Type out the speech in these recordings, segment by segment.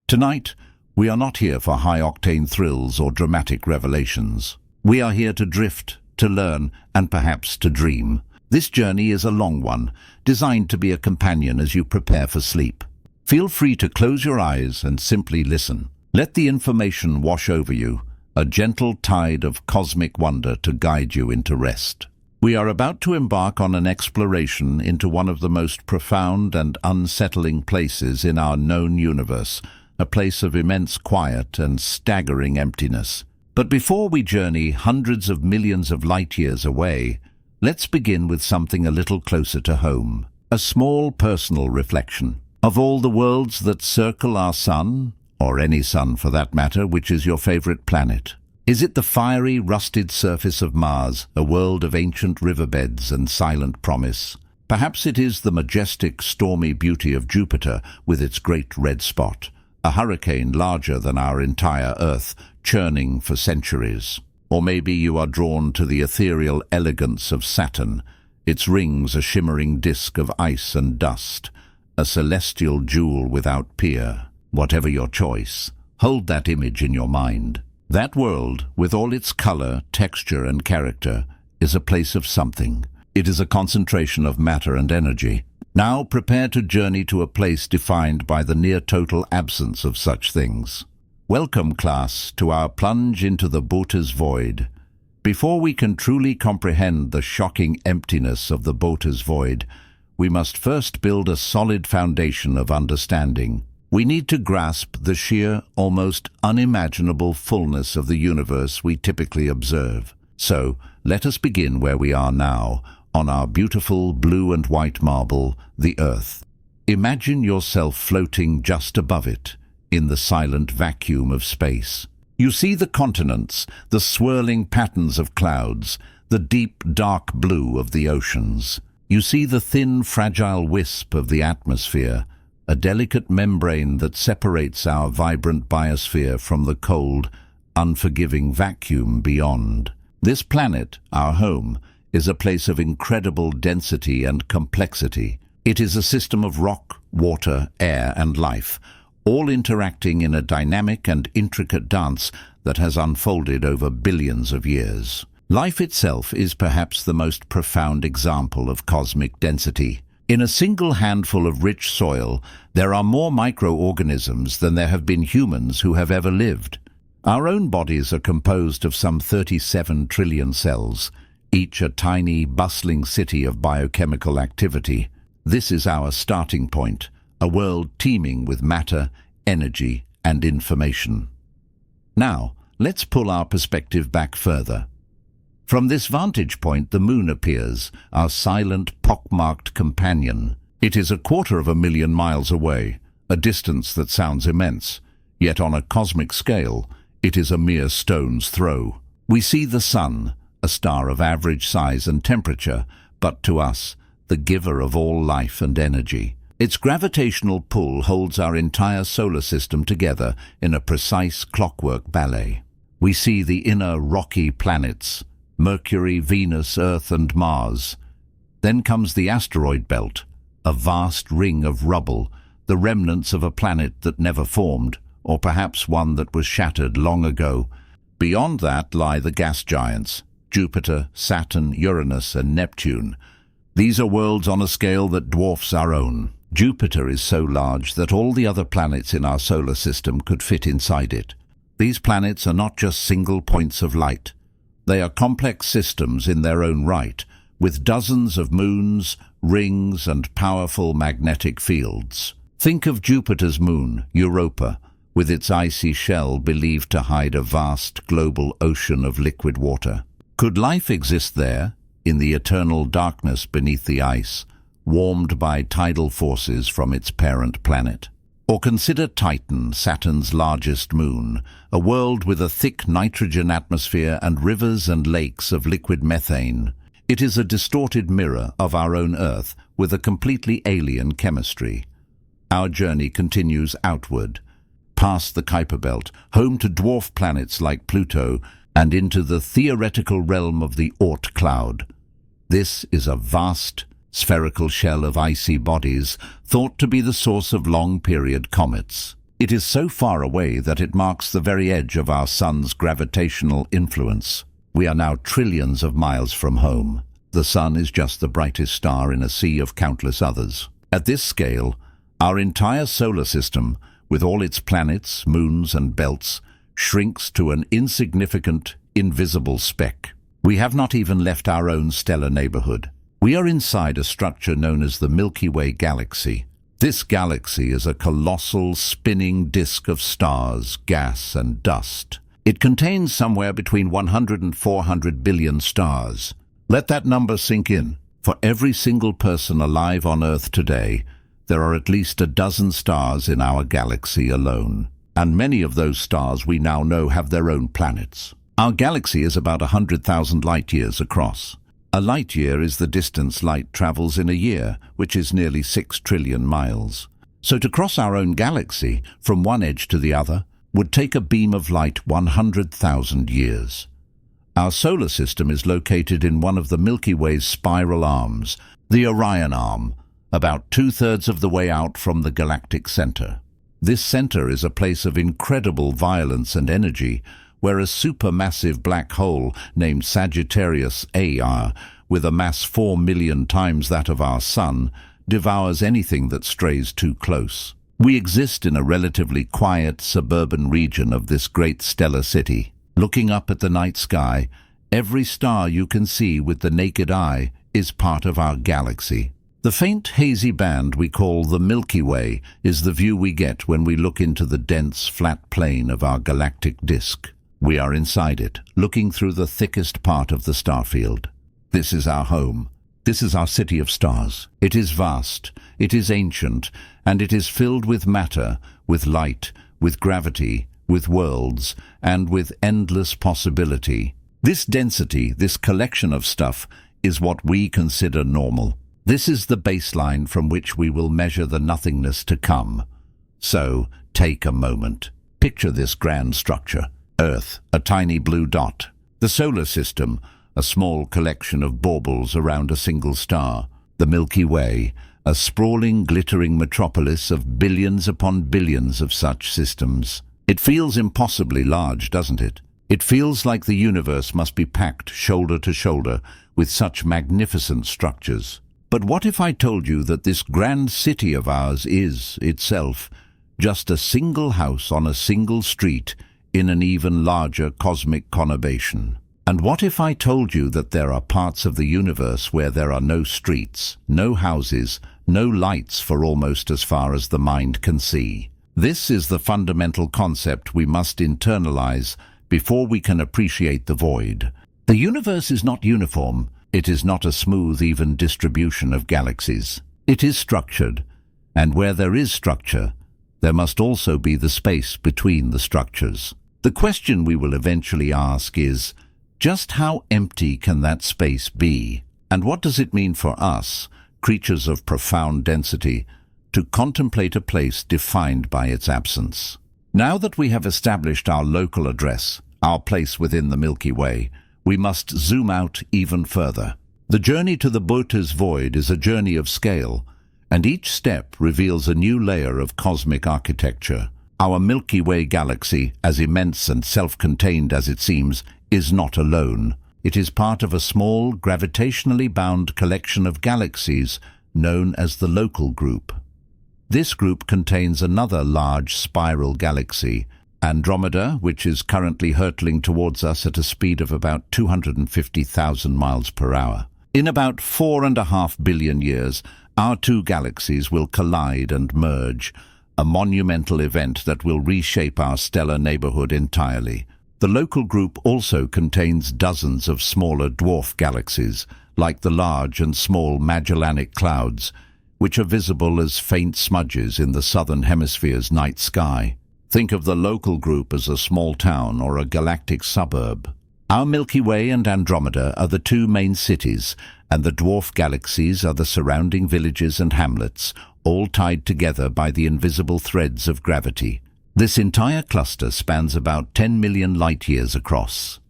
Tonight, we are not here for high-octane thrills or dramatic revelations. We are here to drift, to learn, and perhaps to dream. This journey is a long one, designed to be a companion as you prepare for sleep. Feel free to close your eyes and simply listen. Let the information wash over you, a gentle tide of cosmic wonder to guide you into rest. We are about to embark on an exploration into one of the most profound and unsettling places in our known universe, a place of immense quiet and staggering emptiness. But before we journey hundreds of millions of light years away, let's begin with something a little closer to home. A small personal reflection. Of all the worlds that circle our sun, or any sun for that matter, which is your favorite planet? Is it the fiery, rusted surface of Mars, a world of ancient riverbeds and silent promise? Perhaps it is the majestic, stormy beauty of Jupiter with its great red spot, a hurricane larger than our entire Earth, churning for centuries. Or maybe you are drawn to the ethereal elegance of Saturn, its rings a shimmering disk of ice and dust, a celestial jewel without peer. Whatever your choice, hold that image in your mind. That world, with all its color, texture, and character, is a place of something. It is a concentration of matter and energy. Now prepare to journey to a place defined by the near-total absence of such things. Welcome, class, to our plunge into the Boötes void. Before we can truly comprehend the shocking emptiness of the Boötes void, we must first build a solid foundation of understanding. We need to grasp the sheer, almost unimaginable fullness of the universe we typically observe. So, let us begin where we are now, on our beautiful blue and white marble, the Earth. Imagine yourself floating just above it, in the silent vacuum of space. You see the continents, the swirling patterns of clouds, the deep, dark blue of the oceans. You see the thin, fragile wisp of the atmosphere, a delicate membrane that separates our vibrant biosphere from the cold, unforgiving vacuum beyond. This planet, our home, is a place of incredible density and complexity. It is a system of rock, water, air, and life, all interacting in a dynamic and intricate dance that has unfolded over billions of years. Life itself is perhaps the most profound example of cosmic density. In a single handful of rich soil, there are more microorganisms than there have been humans who have ever lived. Our own bodies are composed of some 37 trillion cells, each a tiny, bustling city of biochemical activity. This is our starting point, a world teeming with matter, energy, and information. Now, let's pull our perspective back further. From this vantage point, the moon appears, our silent, pockmarked companion. It is 250,000 miles away, a distance that sounds immense, yet on a cosmic scale, it is a mere stone's throw. We see the sun, a star of average size and temperature, but to us, the giver of all life and energy. Its gravitational pull holds our entire solar system together in a precise clockwork ballet. We see the inner rocky planets, Mercury, Venus, Earth, and Mars. Then comes the asteroid belt, a vast ring of rubble, the remnants of a planet that never formed, or perhaps one that was shattered long ago. Beyond that lie the gas giants, Jupiter, Saturn, Uranus, and Neptune. These are worlds on a scale that dwarfs our own. Jupiter is so large that all the other planets in our solar system could fit inside it. These planets are not just single points of light. They are complex systems in their own right, with dozens of moons, rings, and powerful magnetic fields. Think of Jupiter's moon, Europa, with its icy shell believed to hide a vast global ocean of liquid water. Could life exist there, in the eternal darkness beneath the ice, warmed by tidal forces from its parent planet? Or consider Titan, Saturn's largest moon, a world with a thick nitrogen atmosphere and rivers and lakes of liquid methane. It is a distorted mirror of our own Earth with a completely alien chemistry. Our journey continues outward, past the Kuiper Belt, home to dwarf planets like Pluto, and into the theoretical realm of the Oort cloud. This is a vast, spherical shell of icy bodies thought to be the source of long-period comets. It is so far away that it marks the very edge of our sun's gravitational influence. We are now trillions of miles from home. The sun is just the brightest star in a sea of countless others. At this scale, our entire solar system, with all its planets, moons and belts, shrinks to an insignificant, invisible speck. We have not even left our own stellar neighborhood. We are inside a structure known as the Milky Way galaxy. This galaxy is a colossal, spinning disk of stars, gas and dust. It contains somewhere between 100 and 400 billion stars. Let that number sink in. For every single person alive on Earth today, there are at least a dozen stars in our galaxy alone. And many of those stars we now know have their own planets. Our galaxy is about 100,000 light-years across. A light-year is the distance light travels in a year, which is nearly 6 trillion miles. So to cross our own galaxy, from one edge to the other, would take a beam of light 100,000 years. Our solar system is located in one of the Milky Way's spiral arms, the Orion Arm, about 2/3 of the way out from the galactic center. This center is a place of incredible violence and energy, where a supermassive black hole named Sagittarius A, with a mass 4 million times that of our Sun, devours anything that strays too close. We exist in a relatively quiet suburban region of this great stellar city. Looking up at the night sky, every star you can see with the naked eye is part of our galaxy. The faint hazy band we call the Milky Way is the view we get when we look into the dense, flat plane of our galactic disk. We are inside it, looking through the thickest part of the starfield. This is our home. This is our city of stars. It is vast, it is ancient, and it is filled with matter, with light, with gravity, with worlds, and with endless possibility. This density, this collection of stuff, is what we consider normal. This is the baseline from which we will measure the nothingness to come. So, take a moment. Picture this grand structure. Earth, a tiny blue dot. The solar system, a small collection of baubles around a single star. The Milky Way, a sprawling, glittering metropolis of billions upon billions of such systems. It feels impossibly large, doesn't it? It feels like the universe must be packed shoulder to shoulder with such magnificent structures. But what if I told you that this grand city of ours is, itself, just a single house on a single street in an even larger cosmic conurbation? And what if I told you that there are parts of the universe where there are no streets, no houses, no lights for almost as far as the mind can see? This is the fundamental concept we must internalize before we can appreciate the void. The universe is not uniform. It is not a smooth, even distribution of galaxies. It is structured, and where there is structure, there must also be the space between the structures. The question we will eventually ask is, just how empty can that space be? And what does it mean for us, creatures of profound density, to contemplate a place defined by its absence? Now that we have established our local address, our place within the Milky Way, we must zoom out even further. The journey to the Boötes void is a journey of scale, and each step reveals a new layer of cosmic architecture. Our Milky Way galaxy, as immense and self-contained as it seems, is not alone. It is part of a small, gravitationally bound collection of galaxies known as the local group. This group contains another large spiral galaxy, Andromeda, which is currently hurtling towards us at a speed of about 250,000 miles per hour. In about 4.5 billion years, our two galaxies will collide and merge, a monumental event that will reshape our stellar neighborhood entirely. The local group also contains dozens of smaller dwarf galaxies, like the large and small Magellanic Clouds, which are visible as faint smudges in the southern hemisphere's night sky. Think of the local group as a small town or a galactic suburb. Our Milky Way and Andromeda are the two main cities, and the dwarf galaxies are the surrounding villages and hamlets, all tied together by the invisible threads of gravity. This entire cluster spans about 10 million light-years across.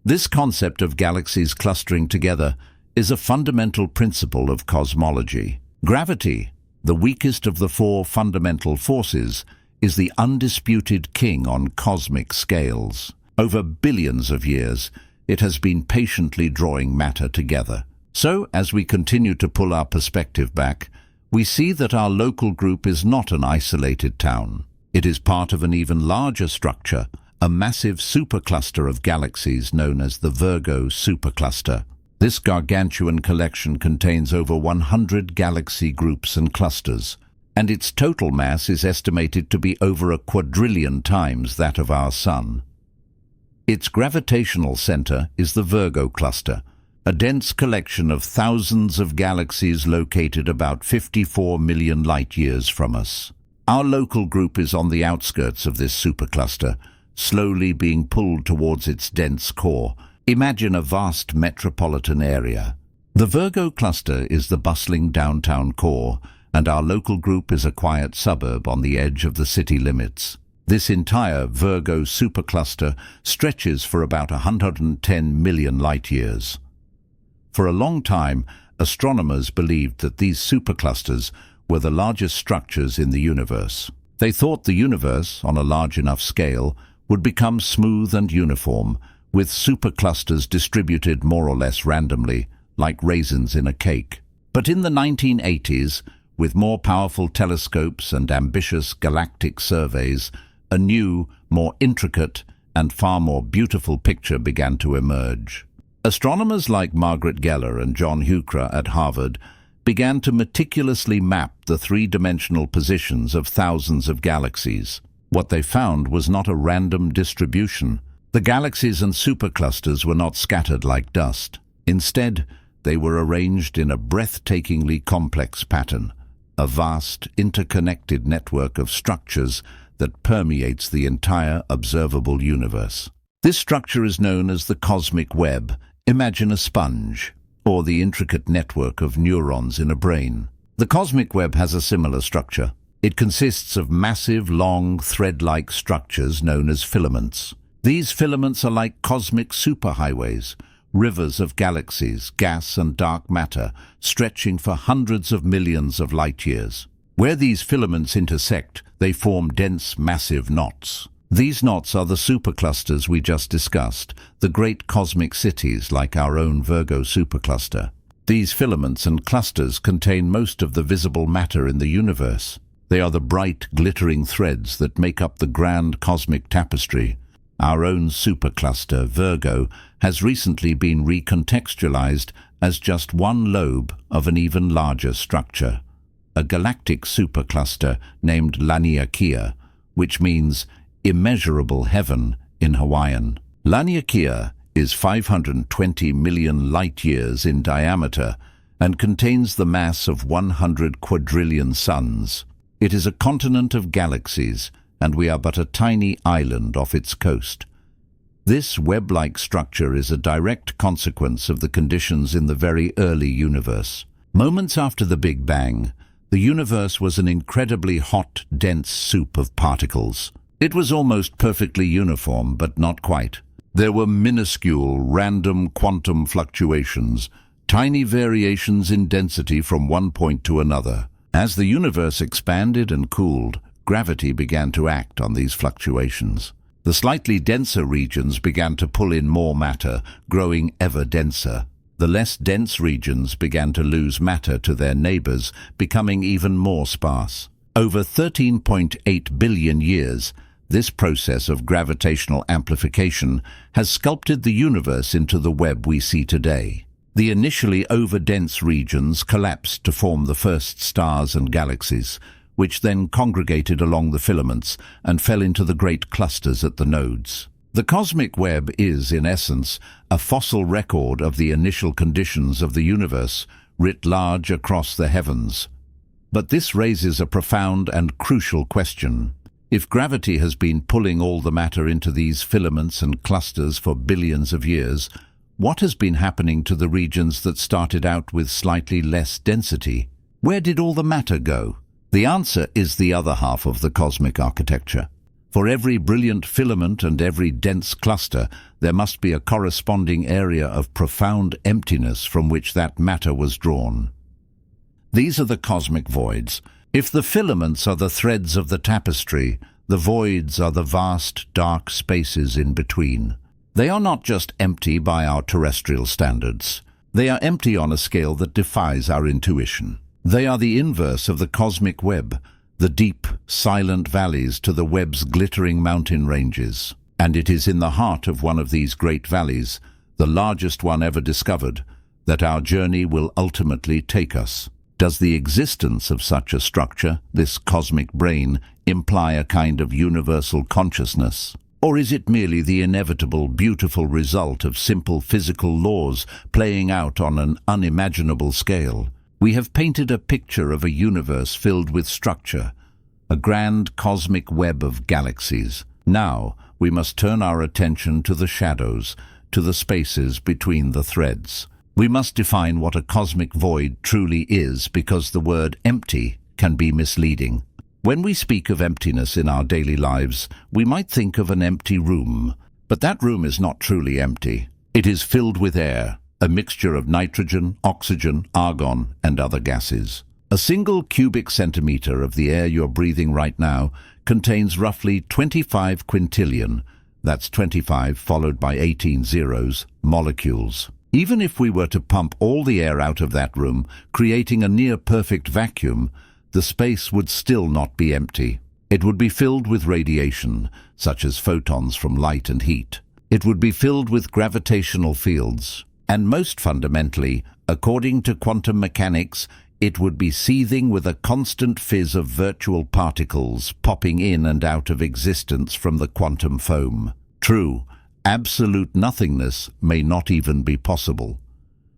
This concept of galaxies clustering together is a fundamental principle of cosmology. Gravity, the weakest of the four fundamental forces, is the undisputed king on cosmic scales. Over billions of years, it has been patiently drawing matter together. So, as we continue to pull our perspective back, we see that our local group is not an isolated town. It is part of an even larger structure, a massive supercluster of galaxies known as the Virgo supercluster. This gargantuan collection contains over 100 galaxy groups and clusters, and its total mass is estimated to be over a quadrillion times that of our Sun. Its gravitational center is the Virgo cluster, a dense collection of thousands of galaxies located about 54 million light-years from us. Our local group is on the outskirts of this supercluster, slowly being pulled towards its dense core. Imagine a vast metropolitan area. The Virgo cluster is the bustling downtown core, and our local group is a quiet suburb on the edge of the city limits. This entire Virgo supercluster stretches for about 110 million light-years. For a long time, astronomers believed that these superclusters were the largest structures in the universe. They thought the universe, on a large enough scale, would become smooth and uniform, with superclusters distributed more or less randomly, like raisins in a cake. But in the 1980s, with more powerful telescopes and ambitious galactic surveys, a new, more intricate, and far more beautiful picture began to emerge. Astronomers like Margaret Geller and John Huchra at Harvard began to meticulously map the three-dimensional positions of thousands of galaxies. What they found was not a random distribution. The galaxies and superclusters were not scattered like dust. Instead, they were arranged in a breathtakingly complex pattern, a vast, interconnected network of structures that permeates the entire observable universe. This structure is known as the cosmic web. Imagine a sponge, or the intricate network of neurons in a brain. The cosmic web has a similar structure. It consists of massive, long, thread-like structures known as filaments. These filaments are like cosmic superhighways, rivers of galaxies, gas and dark matter, stretching for hundreds of millions of light-years. Where these filaments intersect, they form dense, massive knots. These knots are the superclusters we just discussed, the great cosmic cities like our own Virgo supercluster. These filaments and clusters contain most of the visible matter in the universe. They are the bright, glittering threads that make up the grand cosmic tapestry. Our own supercluster, Virgo, has recently been recontextualized as just one lobe of an even larger structure, a galactic supercluster named Laniakea, which means immeasurable heaven in Hawaiian. Laniakea is 520 million light-years in diameter and contains the mass of 100 quadrillion suns. It is a continent of galaxies, and we are but a tiny island off its coast. This web-like structure is a direct consequence of the conditions in the very early universe. Moments after the Big Bang, the universe was an incredibly hot, dense soup of particles. It was almost perfectly uniform, but not quite. There were minuscule, random quantum fluctuations, tiny variations in density from one point to another. As the universe expanded and cooled, gravity began to act on these fluctuations. The slightly denser regions began to pull in more matter, growing ever denser. The less dense regions began to lose matter to their neighbors, becoming even more sparse. Over 13.8 billion years, this process of gravitational amplification has sculpted the universe into the web we see today. The initially over-dense regions collapsed to form the first stars and galaxies, which then congregated along the filaments and fell into the great clusters at the nodes. The cosmic web is, in essence, a fossil record of the initial conditions of the universe, writ large across the heavens. But this raises a profound and crucial question. If gravity has been pulling all the matter into these filaments and clusters for billions of years, what has been happening to the regions that started out with slightly less density? Where did all the matter go? The answer is the other half of the cosmic architecture. For every brilliant filament and every dense cluster, there must be a corresponding area of profound emptiness from which that matter was drawn. These are the cosmic voids. If the filaments are the threads of the tapestry, The voids are the vast, dark spaces in between. They are not just empty by our terrestrial standards. They are empty on a scale that defies our intuition. They are the inverse of the cosmic web, the deep, silent valleys to the web's glittering mountain ranges. And it is in the heart of one of these great valleys, the largest one ever discovered, that our journey will ultimately take us. Does the existence of such a structure, this cosmic brain, imply a kind of universal consciousness? Or is it merely the inevitable, beautiful result of simple physical laws playing out on an unimaginable scale? We have painted a picture of a universe filled with structure, a grand cosmic web of galaxies. Now, we must turn our attention to the shadows, to the spaces between the threads. We must define what a cosmic void truly is, because the word empty can be misleading. When we speak of emptiness in our daily lives, we might think of an empty room. But that room is not truly empty. It is filled with air, a mixture of nitrogen, oxygen, argon, and other gases. A single cubic centimeter of the air you're breathing right now contains roughly 25 quintillion, that's 25 followed by 18 zeros, molecules. Even if we were to pump all the air out of that room, creating a near-perfect vacuum, the space would still not be empty. It would be filled with radiation, such as photons from light and heat. It would be filled with gravitational fields. And most fundamentally, according to quantum mechanics, it would be seething with a constant fizz of virtual particles popping in and out of existence from the quantum foam. True, absolute nothingness may not even be possible.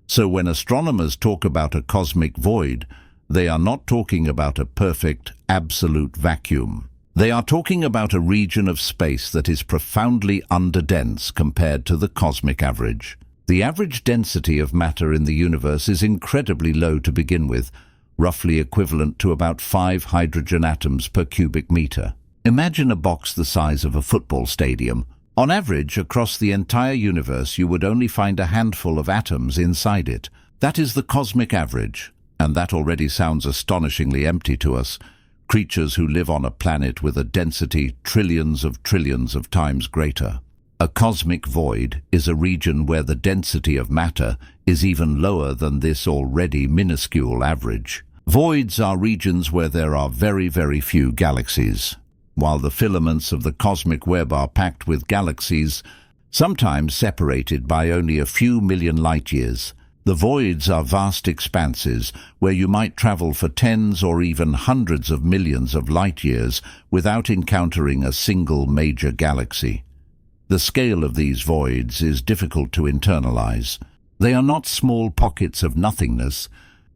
So when astronomers talk about a cosmic void, they are not talking about a perfect, absolute vacuum. They are talking about a region of space that is profoundly underdense compared to the cosmic average. The average density of matter in the universe is incredibly low to begin with, roughly equivalent to about 5 hydrogen atoms per cubic meter. Imagine a box the size of a football stadium. On average, across the entire universe, you would only find a handful of atoms inside it. That is the cosmic average, and that already sounds astonishingly empty to us, creatures who live on a planet with a density trillions of times greater. A cosmic void is a region where the density of matter is even lower than this already minuscule average. Voids are regions where there are very, very few galaxies. While the filaments of the cosmic web are packed with galaxies, sometimes separated by only a few million light-years, the voids are vast expanses where you might travel for tens or even hundreds of millions of light-years without encountering a single major galaxy. The scale of these voids is difficult to internalize. They are not small pockets of nothingness.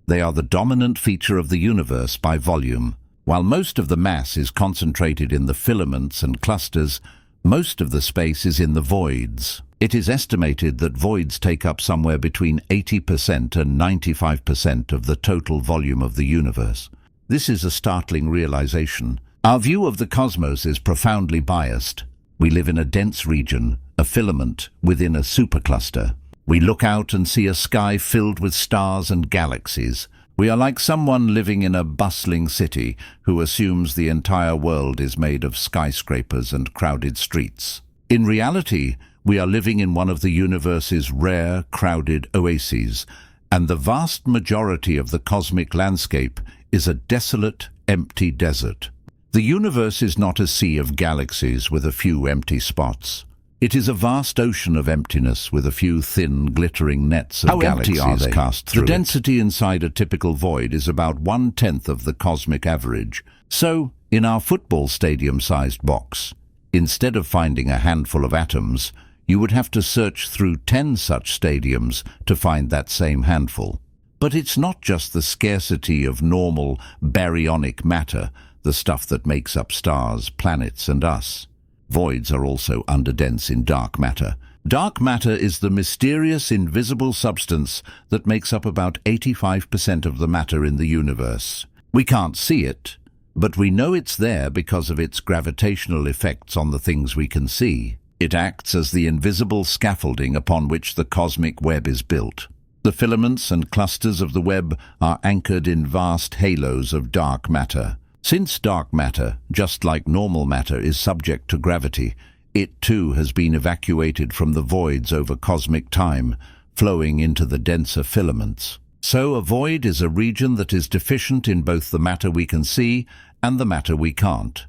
They are the dominant feature of the universe by volume. While most of the mass is concentrated in the filaments and clusters, most of the space is in the voids. It is estimated that voids take up somewhere between 80% and 95% of the total volume of the universe. This is a startling realization. Our view of the cosmos is profoundly biased. We live in a dense region, a filament within a supercluster. We look out and see a sky filled with stars and galaxies. We are like someone living in a bustling city who assumes the entire world is made of skyscrapers and crowded streets. In reality, we are living in one of the universe's rare, crowded oases, and the vast majority of the cosmic landscape is a desolate, empty desert. The universe is not a sea of galaxies with a few empty spots. It is a vast ocean of emptiness with a few thin, glittering nets of galaxies cast through it. The density inside a typical void is about 1/10 of the cosmic average. So, in our football stadium-sized box, instead of finding a handful of atoms, you would have to search through 10 such stadiums to find that same handful. But it's not just the scarcity of normal, baryonic matter, the stuff that makes up stars, planets, and us. Voids are also underdense in dark matter. Dark matter is the mysterious, invisible substance that makes up about 85% of the matter in the universe. We can't see it, but we know it's there because of its gravitational effects on the things we can see. It acts as the invisible scaffolding upon which the cosmic web is built. The filaments and clusters of the web are anchored in vast halos of dark matter. Since dark matter, just like normal matter, is subject to gravity, it too has been evacuated from the voids over cosmic time, flowing into the denser filaments. So a void is a region that is deficient in both the matter we can see and the matter we can't.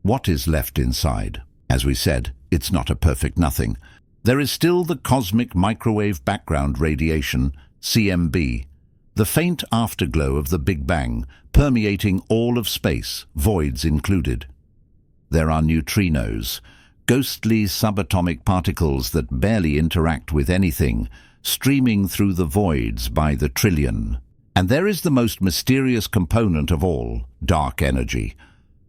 What is left inside? As we said, it's not a perfect nothing. There is still the cosmic microwave background radiation, CMB, the faint afterglow of the Big Bang, permeating all of space, voids included. There are neutrinos, ghostly subatomic particles that barely interact with anything, streaming through the voids by the trillion. And there is the most mysterious component of all, dark energy.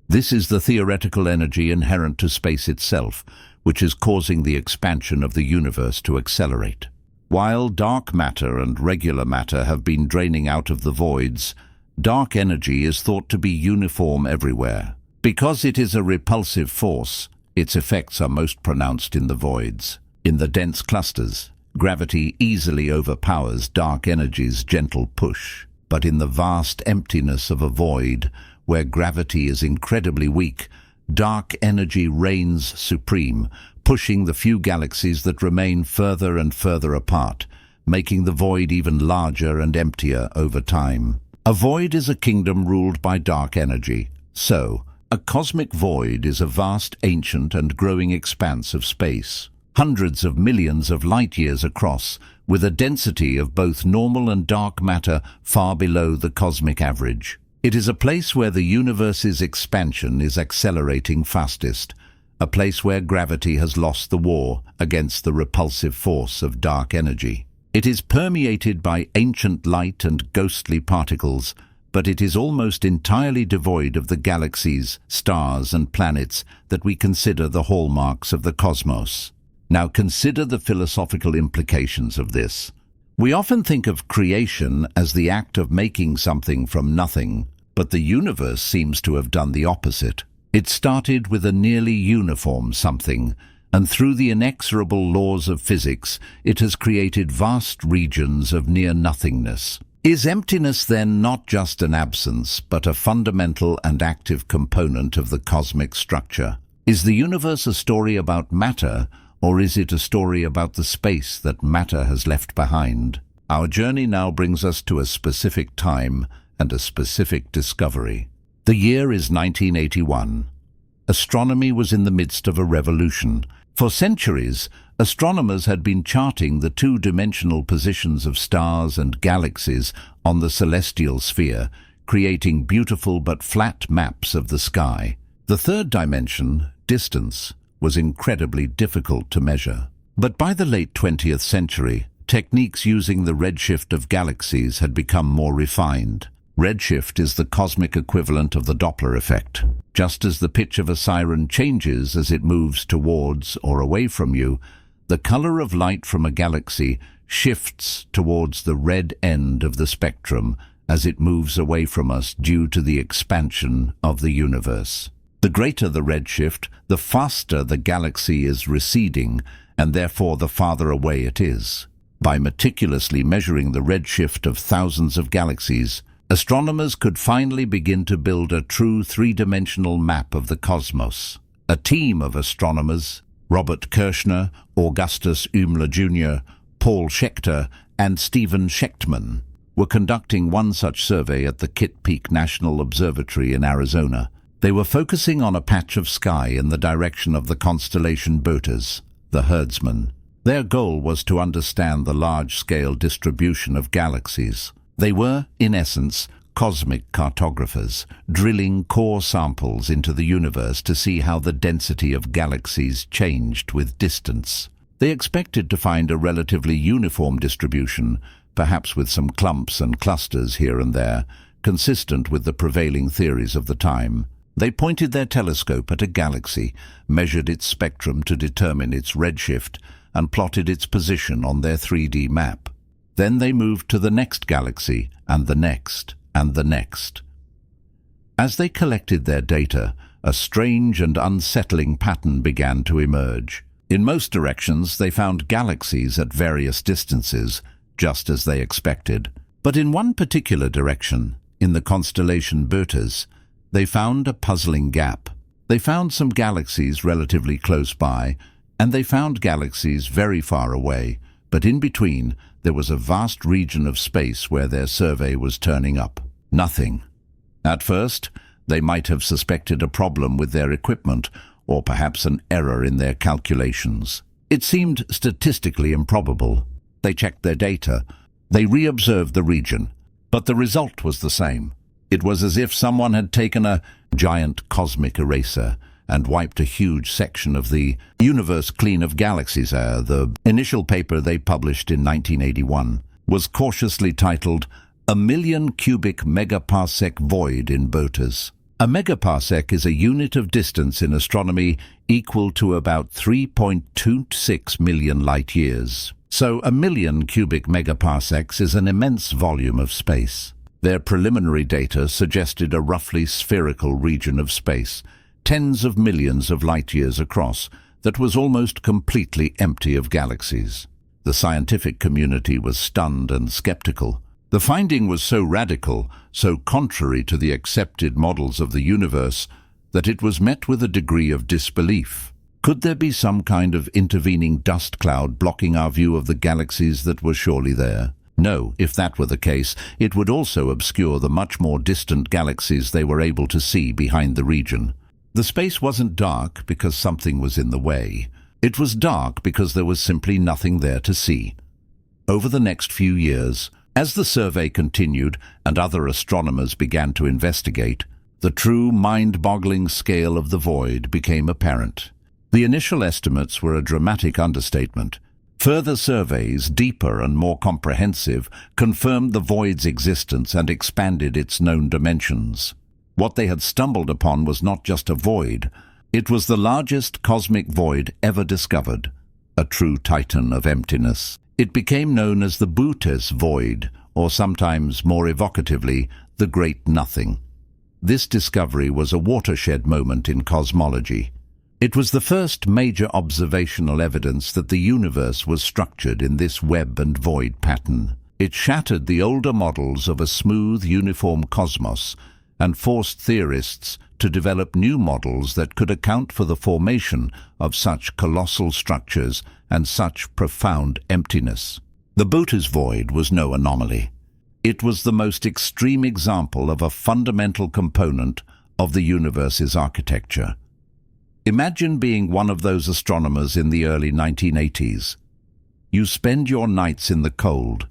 This is the theoretical energy inherent to space itself, which is causing the expansion of the universe to accelerate. While dark matter and regular matter have been draining out of the voids, dark energy is thought to be uniform everywhere. Because it is a repulsive force, its effects are most pronounced in the voids. In the dense clusters, gravity easily overpowers dark energy's gentle push. But in the vast emptiness of a void, where gravity is incredibly weak, dark energy reigns supreme, pushing the few galaxies that remain further and further apart, making the void even larger and emptier over time. A void is a kingdom ruled by dark energy. So, a cosmic void is a vast, ancient and growing expanse of space, hundreds of millions of light-years across, with a density of both normal and dark matter far below the cosmic average. It is a place where the universe's expansion is accelerating fastest, a place where gravity has lost the war against the repulsive force of dark energy. It is permeated by ancient light and ghostly particles, but it is almost entirely devoid of the galaxies, stars and planets that we consider the hallmarks of the cosmos. Now consider the philosophical implications of this. We often think of creation as the act of making something from nothing, but the universe seems to have done the opposite. It started with a nearly uniform something, and through the inexorable laws of physics, it has created vast regions of near-nothingness. Is emptiness then not just an absence, but a fundamental and active component of the cosmic structure? Is the universe a story about matter, or is it a story about the space that matter has left behind? Our journey now brings us to a specific time and a specific discovery. The year is 1981. Astronomy was in the midst of a revolution. For centuries, astronomers had been charting the two-dimensional positions of stars and galaxies on the celestial sphere, creating beautiful but flat maps of the sky. The third dimension, distance, was incredibly difficult to measure. But by the late 20th century, techniques using the redshift of galaxies had become more refined. Redshift is the cosmic equivalent of the Doppler effect. Just as the pitch of a siren changes as it moves towards or away from you, the color of light from a galaxy shifts towards the red end of the spectrum as it moves away from us due to the expansion of the universe. The greater the redshift, the faster the galaxy is receding, and therefore the farther away it is. By meticulously measuring the redshift of thousands of galaxies, astronomers could finally begin to build a true three-dimensional map of the cosmos. A team of astronomers, Robert Kirshner, Augustus Umler Jr., Paul Schechter, and Stephen Schechtman, were conducting one such survey at the Kitt Peak National Observatory in Arizona. They were focusing on a patch of sky in the direction of the constellation Boötes, the herdsman. Their goal was to understand the large-scale distribution of galaxies. They were, in essence, cosmic cartographers, drilling core samples into the universe to see how the density of galaxies changed with distance. They expected to find a relatively uniform distribution, perhaps with some clumps and clusters here and there, consistent with the prevailing theories of the time. They pointed their telescope at a galaxy, measured its spectrum to determine its redshift, and plotted its position on their 3D map. Then they moved to the next galaxy, and the next, and the next. As they collected their data, a strange and unsettling pattern began to emerge. In most directions, they found galaxies at various distances, just as they expected. But in one particular direction, in the constellation Boötes, they found a puzzling gap. They found some galaxies relatively close by, and they found galaxies very far away, but in between there was a vast region of space where their survey was turning up. Nothing. At first, they might have suspected a problem with their equipment, or perhaps an error in their calculations. It seemed statistically improbable. They checked their data. They re-observed the region, but the result was the same. It was as if someone had taken a giant cosmic eraser and wiped a huge section of the universe clean of galaxies. The initial paper they published in 1981 was cautiously titled "A Million Cubic Megaparsec Void in Boötes." A megaparsec is a unit of distance in astronomy equal to about 3.26 million light-years. So a million cubic megaparsecs is an immense volume of space. Their preliminary data suggested a roughly spherical region of space, tens of millions of light-years across, that was almost completely empty of galaxies. The scientific community was stunned and skeptical. The finding was so radical, so contrary to the accepted models of the universe, that it was met with a degree of disbelief. Could there be some kind of intervening dust cloud blocking our view of the galaxies that were surely there? No, if that were the case, it would also obscure the much more distant galaxies they were able to see behind the region. The space wasn't dark because something was in the way. It was dark because there was simply nothing there to see. Over the next few years, as the survey continued and other astronomers began to investigate, the true mind-boggling scale of the void became apparent. The initial estimates were a dramatic understatement. Further surveys, deeper and more comprehensive, confirmed the void's existence and expanded its known dimensions. What they had stumbled upon was not just a void. It was the largest cosmic void ever discovered, a true titan of emptiness. It became known as the Boötes void, or sometimes more evocatively, the Great Nothing. This discovery was a watershed moment in cosmology. It was the first major observational evidence that the universe was structured in this web and void pattern. It shattered the older models of a smooth, uniform cosmos and forced theorists to develop new models that could account for the formation of such colossal structures and such profound emptiness. The Boötes void was no anomaly. It was the most extreme example of a fundamental component of the universe's architecture. Imagine being one of those astronomers in the early 1980s. You spend your nights in the cold,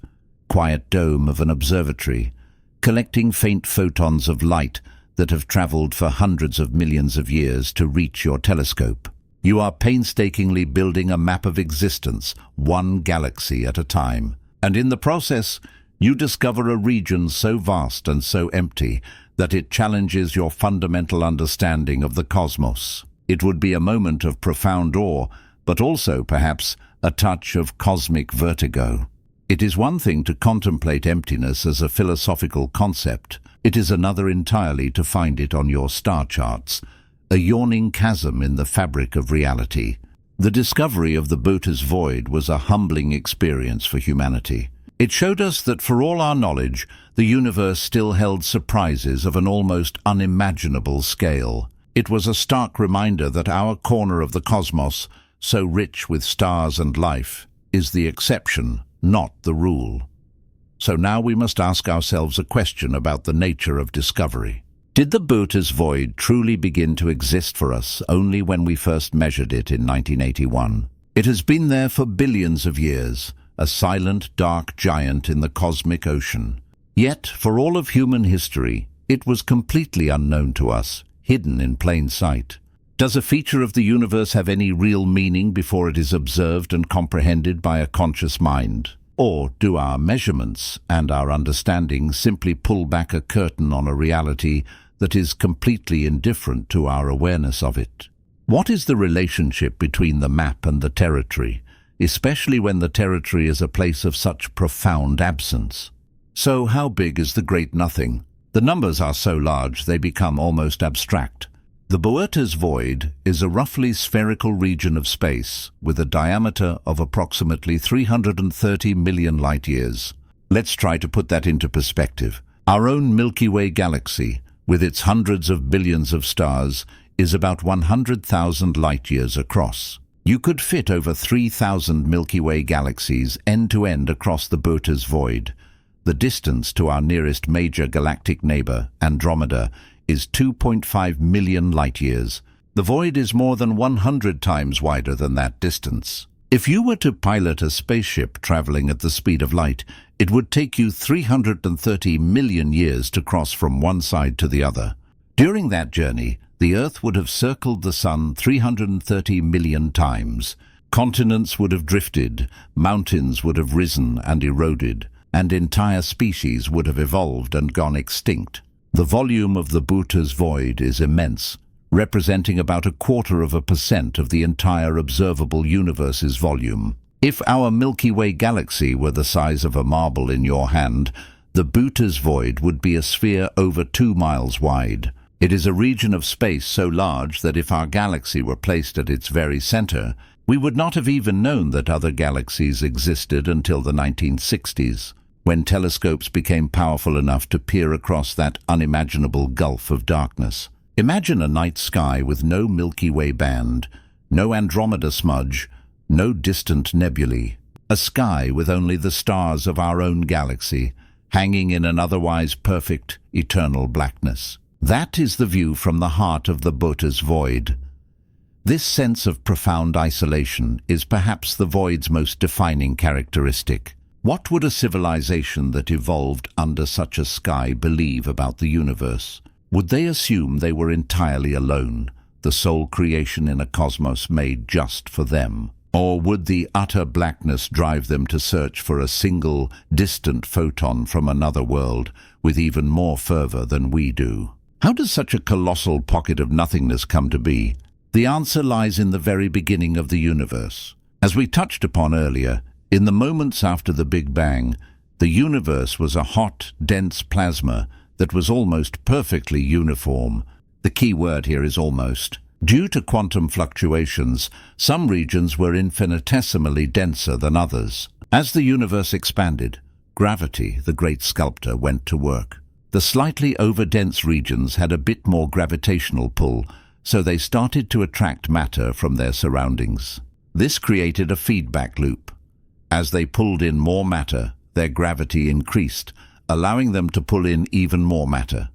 quiet dome of an observatory, collecting faint photons of light that have traveled for hundreds of millions of years to reach your telescope. You are painstakingly building a map of existence, one galaxy at a time. And in the process, you discover a region so vast and so empty that it challenges your fundamental understanding of the cosmos. It would be a moment of profound awe, but also, perhaps, a touch of cosmic vertigo. It is one thing to contemplate emptiness as a philosophical concept. It is another entirely to find it on your star charts, a yawning chasm in the fabric of reality. The discovery of the Boötes void was a humbling experience for humanity. It showed us that for all our knowledge, the universe still held surprises of an almost unimaginable scale. It was a stark reminder that our corner of the cosmos, so rich with stars and life, is the exception, not the rule. So now we must ask ourselves a question about the nature of discovery. Did the Boötes void truly begin to exist for us only when we first measured it in 1981? It has been there for billions of years, a silent, dark giant in the cosmic ocean. Yet, for all of human history, it was completely unknown to us, hidden in plain sight. Does a feature of the universe have any real meaning before it is observed and comprehended by a conscious mind? Or do our measurements and our understanding simply pull back a curtain on a reality that is completely indifferent to our awareness of it? What is the relationship between the map and the territory, especially when the territory is a place of such profound absence? So how big is the Great Nothing? The numbers are so large they become almost abstract. The Boötes void is a roughly spherical region of space with a diameter of approximately 330 million light-years. Let's try to put that into perspective. Our own Milky Way galaxy, with its hundreds of billions of stars, is about 100,000 light-years across. You could fit over 3,000 Milky Way galaxies end-to-end across the Boötes void. The distance to our nearest major galactic neighbor, Andromeda, is 2.5 million light-years. The void is more than 100 times wider than that distance. If you were to pilot a spaceship traveling at the speed of light, it would take you 330 million years to cross from one side to the other. During that journey, the Earth would have circled the Sun 330 million times. Continents would have drifted, mountains would have risen and eroded, and entire species would have evolved and gone extinct. The volume of the Boötes void is immense, representing about 0.25% of the entire observable universe's volume. If our Milky Way galaxy were the size of a marble in your hand, the Boötes void would be a sphere over 2 miles wide. It is a region of space so large that if our galaxy were placed at its very center, we would not have even known that other galaxies existed until the 1960s, when telescopes became powerful enough to peer across that unimaginable gulf of darkness. Imagine a night sky with no Milky Way band, no Andromeda smudge, no distant nebulae. A sky with only the stars of our own galaxy, hanging in an otherwise perfect, eternal blackness. That is the view from the heart of the Boötes void. This sense of profound isolation is perhaps the void's most defining characteristic. What would a civilization that evolved under such a sky believe about the universe? Would they assume they were entirely alone, the sole creation in a cosmos made just for them? Or would the utter blackness drive them to search for a single, distant photon from another world with even more fervor than we do? How does such a colossal pocket of nothingness come to be? The answer lies in the very beginning of the universe. As we touched upon earlier, in the moments after the Big Bang, the universe was a hot, dense plasma that was almost perfectly uniform. The key word here is almost. Due to quantum fluctuations, some regions were infinitesimally denser than others. As the universe expanded, gravity, the great sculptor, went to work. The slightly over-dense regions had a bit more gravitational pull, so they started to attract matter from their surroundings. This created a feedback loop. As they pulled in more matter, their gravity increased, allowing them to pull in even more matter.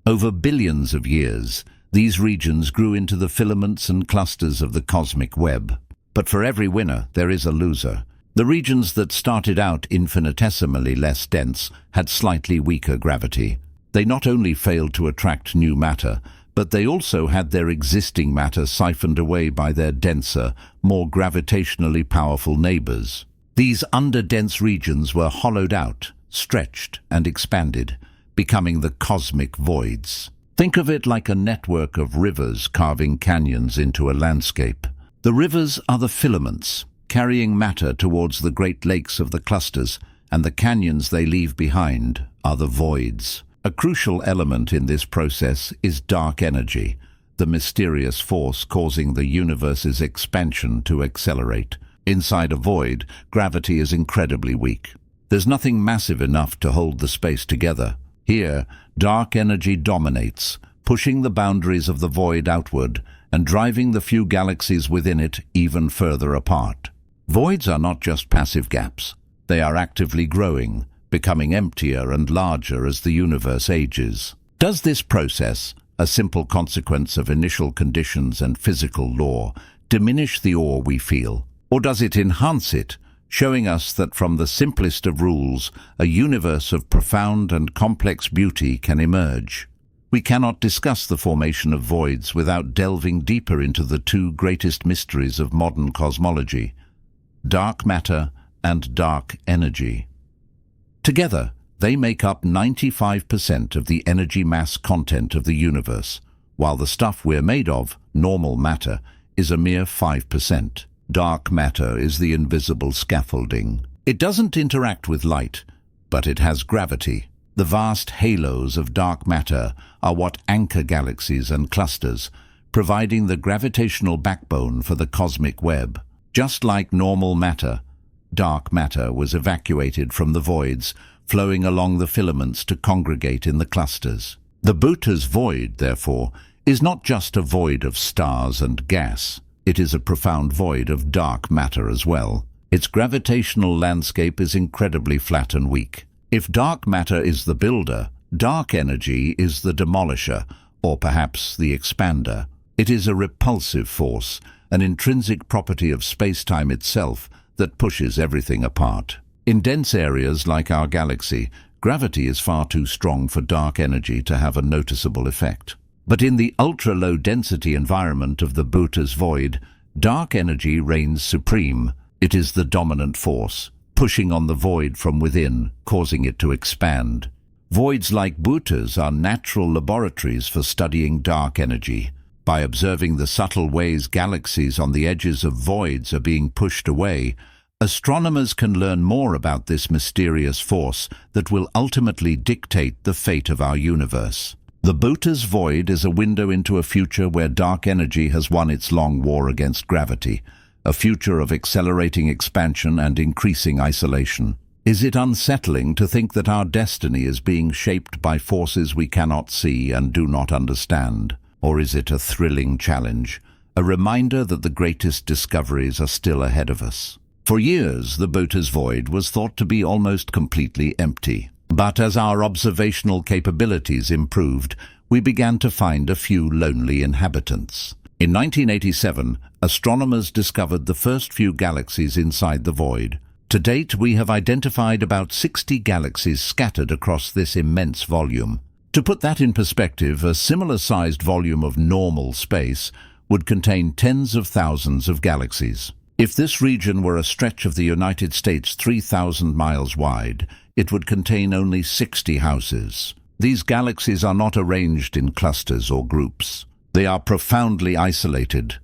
Over billions of years, these regions grew into the filaments and clusters of the cosmic web. But for every winner, there is a loser. The regions that started out infinitesimally less dense had slightly weaker gravity. They not only failed to attract new matter, but they also had their existing matter siphoned away by their denser, more gravitationally powerful neighbors. These under-dense regions were hollowed out, stretched and expanded, becoming the cosmic voids. Think of it like a network of rivers carving canyons into a landscape. The rivers are the filaments, carrying matter towards the great lakes of the clusters, and the canyons they leave behind are the voids. A crucial element in this process is dark energy, the mysterious force causing the universe's expansion to accelerate. Inside a void, gravity is incredibly weak. There's nothing massive enough to hold the space together. Here, dark energy dominates, pushing the boundaries of the void outward and driving the few galaxies within it even further apart. Voids are not just passive gaps. They are actively growing, becoming emptier and larger as the universe ages. Does this process, a simple consequence of initial conditions and physical law, diminish the awe we feel? Or does it enhance it, showing us that from the simplest of rules, a universe of profound and complex beauty can emerge? We cannot discuss the formation of voids without delving deeper into the two greatest mysteries of modern cosmology: dark matter and dark energy. Together, they make up 95% of the energy mass content of the universe, while the stuff we're made of, normal matter, is a mere 5%. Dark matter is the invisible scaffolding. It doesn't interact with light, but it has gravity. The vast halos of dark matter are what anchor galaxies and clusters, providing the gravitational backbone for the cosmic web. Just like normal matter, dark matter was evacuated from the voids, flowing along the filaments to congregate in the clusters. The Boötes void, therefore, is not just a void of stars and gas. It is a profound void of dark matter as well. Its gravitational landscape is incredibly flat and weak. If dark matter is the builder, dark energy is the demolisher, or perhaps the expander. It is a repulsive force, an intrinsic property of space-time itself that pushes everything apart. In dense areas like our galaxy, gravity is far too strong for dark energy to have a noticeable effect. But in the ultra-low density environment of the Boötes void, dark energy reigns supreme. It is the dominant force, pushing on the void from within, causing it to expand. Voids like Boötes are natural laboratories for studying dark energy. By observing the subtle ways galaxies on the edges of voids are being pushed away, astronomers can learn more about this mysterious force that will ultimately dictate the fate of our universe. The Boötes void is a window into a future where dark energy has won its long war against gravity, a future of accelerating expansion and increasing isolation. Is it unsettling to think that our destiny is being shaped by forces we cannot see and do not understand? Or is it a thrilling challenge, a reminder that the greatest discoveries are still ahead of us? For years, the Boötes void was thought to be almost completely empty. But as our observational capabilities improved, we began to find a few lonely inhabitants. In 1987, astronomers discovered the first few galaxies inside the void. To date, we have identified about 60 galaxies scattered across this immense volume. To put that in perspective, a similar-sized volume of normal space would contain tens of thousands of galaxies. If this region were a stretch of the United States 3,000 miles wide, it would contain only 60 houses. These galaxies are not arranged in clusters or groups. They are profoundly isolated,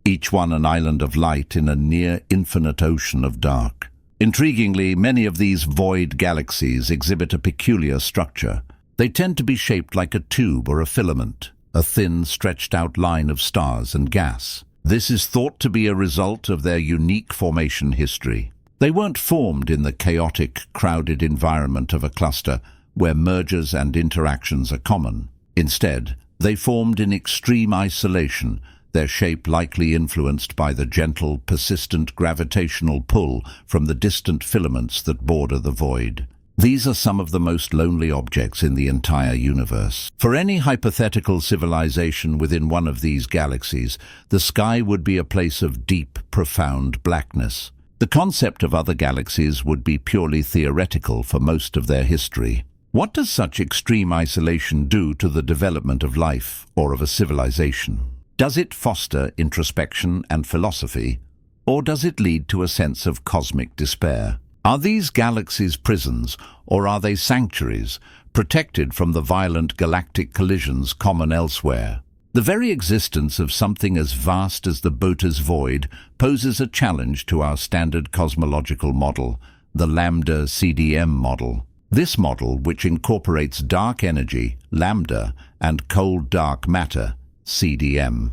each one an island of light in a near-infinite ocean of dark. Intriguingly, many of these void galaxies exhibit a peculiar structure. They tend to be shaped like a tube or a filament, a thin, stretched-out line of stars and gas. This is thought to be a result of their unique formation history. They weren't formed in the chaotic, crowded environment of a cluster where mergers and interactions are common. Instead, they formed in extreme isolation, their shape likely influenced by the gentle, persistent gravitational pull from the distant filaments that border the void. These are some of the most lonely objects in the entire universe. For any hypothetical civilization within one of these galaxies, the sky would be a place of deep, profound blackness. The concept of other galaxies would be purely theoretical for most of their history. What does such extreme isolation do to the development of life or of a civilization? Does it foster introspection and philosophy, or does it lead to a sense of cosmic despair? Are these galaxies prisons, or are they sanctuaries, protected from the violent galactic collisions common elsewhere? The very existence of something as vast as the Boötes void poses a challenge to our standard cosmological model, the lambda CDM model. This model, which incorporates dark energy, lambda, and cold dark matter, CDM,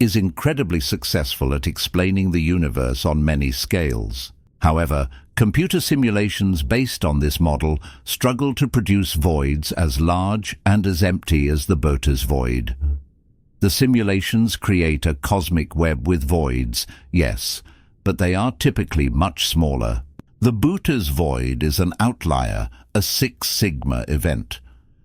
is incredibly successful at explaining the universe on many scales. However, computer simulations based on this model struggle to produce voids as large and as empty as the Boötes void. The simulations create a cosmic web with voids, yes, but they are typically much smaller. The Boötes void is an outlier, a Six Sigma event,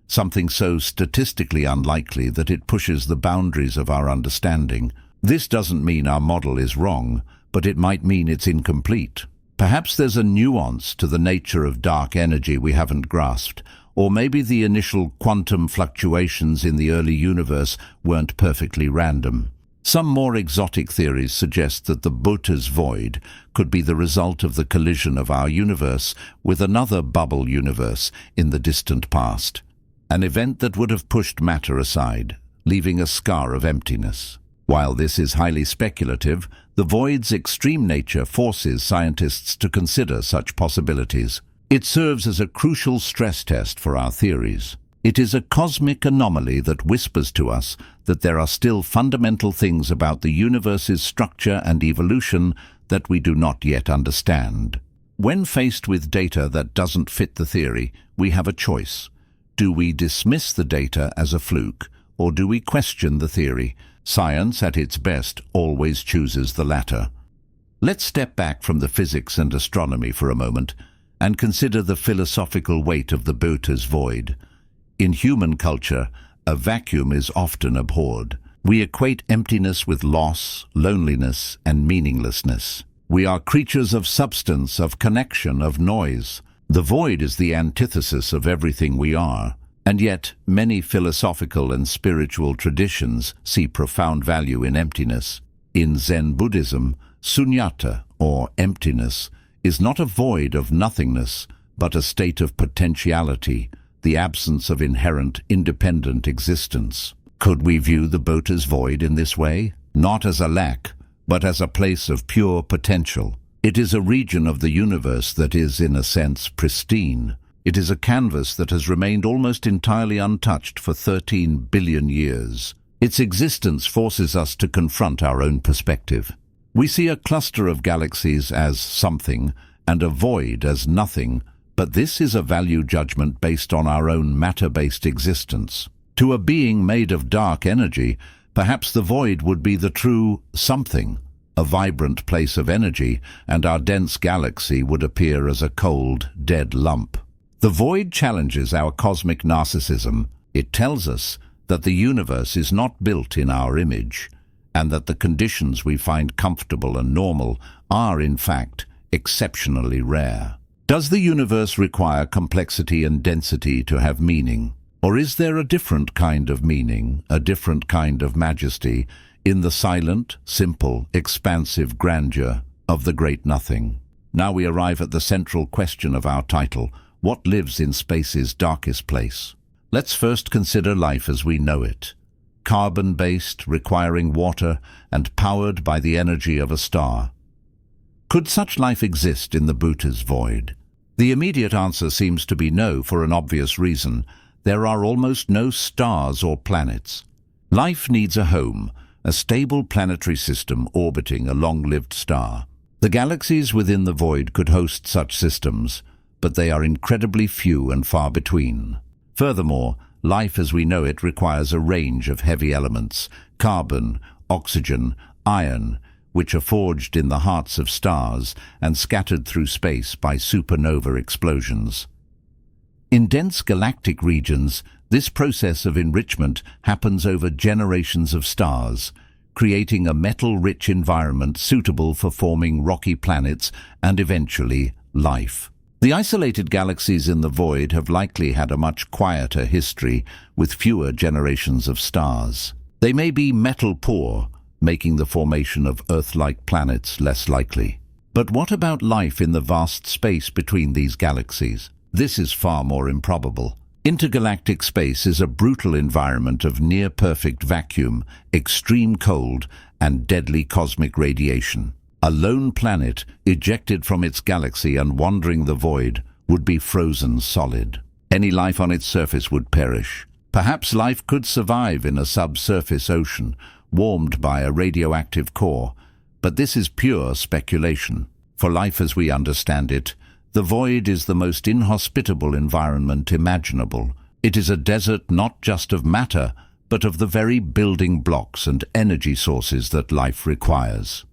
something so statistically unlikely that it pushes the boundaries of our understanding. This doesn't mean our model is wrong, but it might mean it's incomplete. Perhaps there's a nuance to the nature of dark energy we haven't grasped, or maybe the initial quantum fluctuations in the early universe weren't perfectly random. Some more exotic theories suggest that the Boötes void could be the result of the collision of our universe with another bubble universe in the distant past, an event that would have pushed matter aside, leaving a scar of emptiness. While this is highly speculative, the void's extreme nature forces scientists to consider such possibilities. It serves as a crucial stress test for our theories. It is a cosmic anomaly that whispers to us that there are still fundamental things about the universe's structure and evolution that we do not yet understand. When faced with data that doesn't fit the theory, we have a choice. Do we dismiss the data as a fluke, or do we question the theory? Science, at its best, always chooses the latter. Let's step back from the physics and astronomy for a moment and consider the philosophical weight of the Boötes void. In human culture, a vacuum is often abhorred. We equate emptiness with loss, loneliness, and meaninglessness. We are creatures of substance, of connection, of noise. The void is the antithesis of everything we are. And yet, many philosophical and spiritual traditions see profound value in emptiness. In Zen Buddhism, sunyata, or emptiness, is not a void of nothingness, but a state of potentiality, the absence of inherent, independent existence. Could we view the Boötes void in this way? Not as a lack, but as a place of pure potential. It is a region of the universe that is, in a sense, pristine. It is a canvas that has remained almost entirely untouched for 13 billion years. Its existence forces us to confront our own perspective. We see a cluster of galaxies as something and a void as nothing, but this is a value judgment based on our own matter-based existence. To a being made of dark energy, perhaps the void would be the true something, a vibrant place of energy, and our dense galaxy would appear as a cold, dead lump. The void challenges our cosmic narcissism. It tells us that the universe is not built in our image, and that the conditions we find comfortable and normal are, in fact, exceptionally rare. Does the universe require complexity and density to have meaning? Or is there a different kind of meaning, a different kind of majesty, in the silent, simple, expansive grandeur of the great nothing? Now we arrive at the central question of our title: what lives in space's darkest place? Let's first consider life as we know it. Carbon-based, requiring water, and powered by the energy of a star. Could such life exist in the Boötes void? The immediate answer seems to be no, for an obvious reason. There are almost no stars or planets. Life needs a home, a stable planetary system orbiting a long-lived star. The galaxies within the void could host such systems, but they are incredibly few and far between. Furthermore, life as we know it requires a range of heavy elements: carbon, oxygen, iron, which are forged in the hearts of stars and scattered through space by supernova explosions. In dense galactic regions, this process of enrichment happens over generations of stars, creating a metal-rich environment suitable for forming rocky planets and eventually life. The isolated galaxies in the void have likely had a much quieter history, with fewer generations of stars. They may be metal-poor, making the formation of Earth-like planets less likely. But what about life in the vast space between these galaxies? This is far more improbable. Intergalactic space is a brutal environment of near-perfect vacuum, extreme cold, and deadly cosmic radiation. A lone planet, ejected from its galaxy and wandering the void, would be frozen solid. Any life on its surface would perish. Perhaps life could survive in a subsurface ocean, warmed by a radioactive core, but this is pure speculation. For life as we understand it, the void is the most inhospitable environment imaginable. It is a desert not just of matter, but of the very building blocks and energy sources that life requires.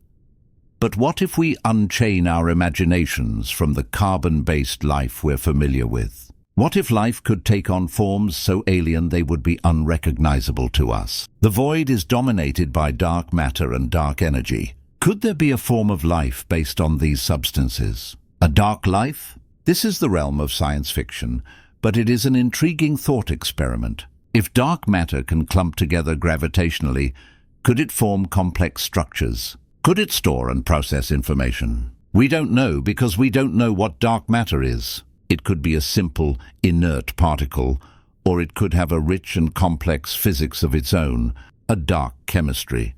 But what if we unchain our imaginations from the carbon-based life we're familiar with? What if life could take on forms so alien they would be unrecognizable to us? The void is dominated by dark matter and dark energy. Could there be a form of life based on these substances? A dark life? This is the realm of science fiction, but it is an intriguing thought experiment. If dark matter can clump together gravitationally, could it form complex structures? Could it store and process information? We don't know because we don't know what dark matter is. It could be a simple, inert particle, or it could have a rich and complex physics of its own, a dark chemistry.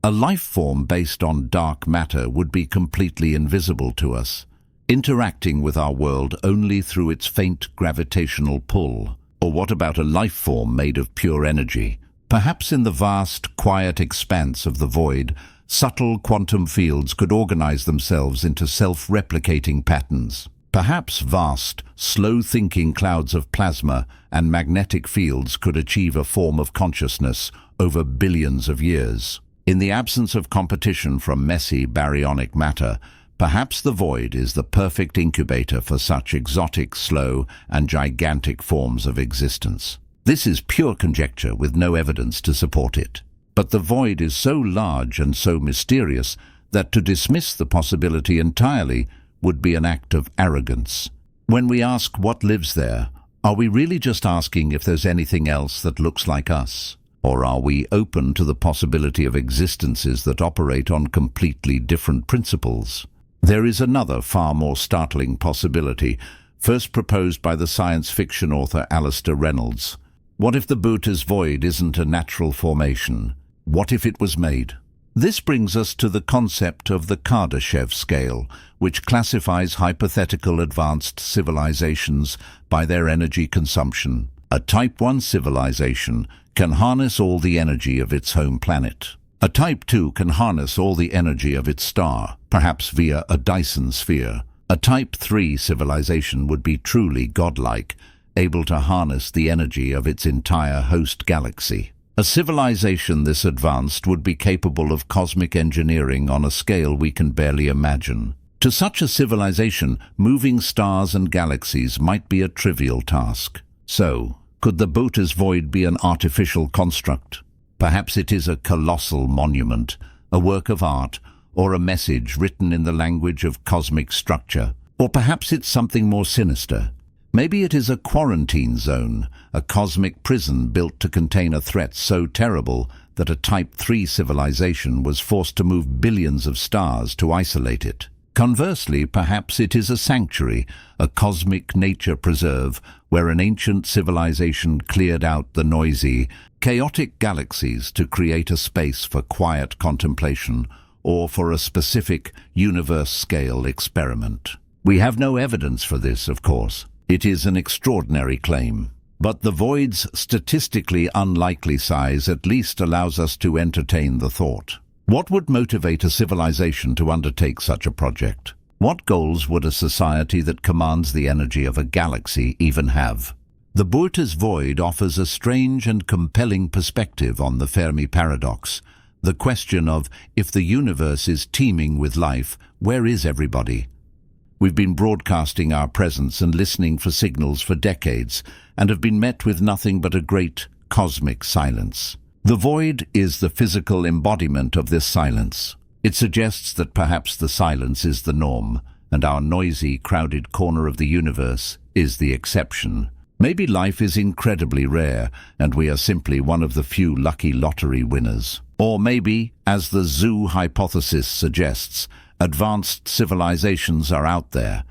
A life form based on dark matter would be completely invisible to us, interacting with our world only through its faint gravitational pull. Or what about a life form made of pure energy? Perhaps in the vast, quiet expanse of the void, subtle quantum fields could organize themselves into self-replicating patterns. Perhaps vast, slow-thinking clouds of plasma and magnetic fields could achieve a form of consciousness over billions of years. In the absence of competition from messy baryonic matter, perhaps the void is the perfect incubator for such exotic, slow, and gigantic forms of existence. This is pure conjecture with no evidence to support it. But the void is so large and so mysterious that to dismiss the possibility entirely would be an act of arrogance. When we ask what lives there, are we really just asking if there's anything else that looks like us? Or are we open to the possibility of existences that operate on completely different principles? There is another far more startling possibility, first proposed by the science fiction author Alistair Reynolds. What if the Boötes void isn't a natural formation? What if it was made? This brings us to the concept of the Kardashev scale, which classifies hypothetical advanced civilizations by their energy consumption. A Type 1 civilization can harness all the energy of its home planet. A Type 2 can harness all the energy of its star, perhaps via a Dyson sphere. A Type 3 civilization would be truly godlike, able to harness the energy of its entire host galaxy. A civilization this advanced would be capable of cosmic engineering on a scale we can barely imagine. To such a civilization, moving stars and galaxies might be a trivial task. So, could the Boötes void be an artificial construct? Perhaps it is a colossal monument, a work of art, or a message written in the language of cosmic structure. Or perhaps it's something more sinister. Maybe it is a quarantine zone, a cosmic prison built to contain a threat so terrible that a Type 3 civilization was forced to move billions of stars to isolate it. Conversely, perhaps it is a sanctuary, a cosmic nature preserve, where an ancient civilization cleared out the noisy, chaotic galaxies to create a space for quiet contemplation or for a specific universe-scale experiment. We have no evidence for this, of course. It is an extraordinary claim. But the void's statistically unlikely size at least allows us to entertain the thought. What would motivate a civilization to undertake such a project? What goals would a society that commands the energy of a galaxy even have? The Boötes void offers a strange and compelling perspective on the Fermi paradox, the question of, if the universe is teeming with life, where is everybody? We've been broadcasting our presence and listening for signals for decades, and have been met with nothing but a great cosmic silence. The void is the physical embodiment of this silence. It suggests that perhaps the silence is the norm, and our noisy, crowded corner of the universe is the exception. Maybe life is incredibly rare, and we are simply one of the few lucky lottery winners. Or maybe, as the zoo hypothesis suggests, advanced civilizations are out there,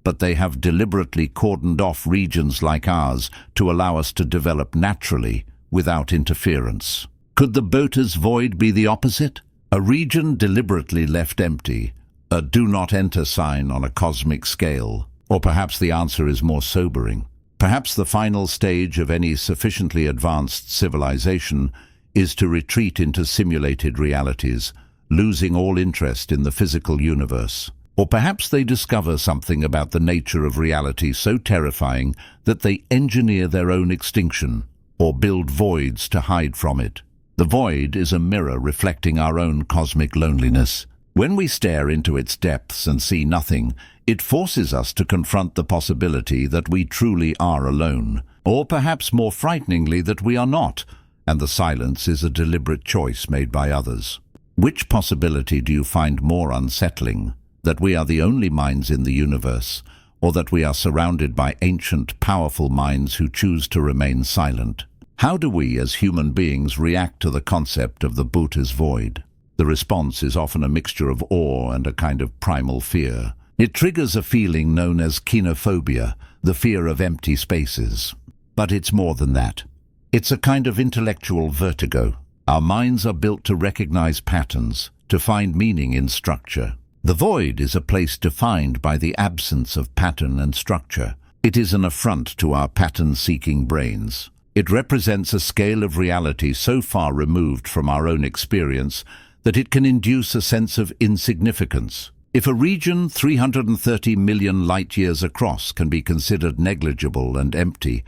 but they have deliberately cordoned off regions like ours to allow us to develop naturally, without interference. Could the Boötes void be the opposite? A region deliberately left empty, a do not enter sign on a cosmic scale. Or perhaps the answer is more sobering. Perhaps the final stage of any sufficiently advanced civilization is to retreat into simulated realities, losing all interest in the physical universe. Or perhaps they discover something about the nature of reality so terrifying that they engineer their own extinction, or build voids to hide from it. The void is a mirror reflecting our own cosmic loneliness. When we stare into its depths and see nothing, it forces us to confront the possibility that we truly are alone, or perhaps more frighteningly that we are not, and the silence is a deliberate choice made by others. Which possibility do you find more unsettling? That we are the only minds in the universe, or that we are surrounded by ancient, powerful minds who choose to remain silent? How do we as human beings react to the concept of the Boötes void? The response is often a mixture of awe and a kind of primal fear. It triggers a feeling known as kenophobia, the fear of empty spaces. But it's more than that. It's a kind of intellectual vertigo. Our minds are built to recognize patterns, to find meaning in structure. The void is a place defined by the absence of pattern and structure. It is an affront to our pattern-seeking brains. It represents a scale of reality so far removed from our own experience that it can induce a sense of insignificance. If a region 330 million light-years across can be considered negligible and empty,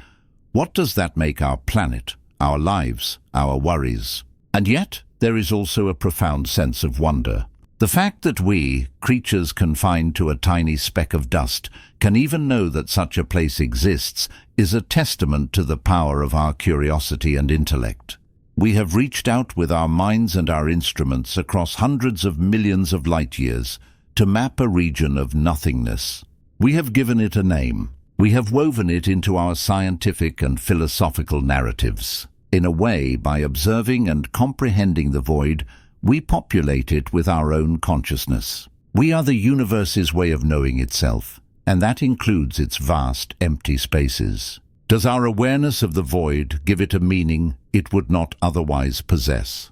what does that make our planet, our lives, our worries? And yet, there is also a profound sense of wonder. The fact that we, creatures confined to a tiny speck of dust, can even know that such a place exists is a testament to the power of our curiosity and intellect. We have reached out with our minds and our instruments across hundreds of millions of light-years to map a region of nothingness. We have given it a name. We have woven it into our scientific and philosophical narratives. In a way, by observing and comprehending the void, we populate it with our own consciousness. We are the universe's way of knowing itself, and that includes its vast, empty spaces. Does our awareness of the void give it a meaning it would not otherwise possess?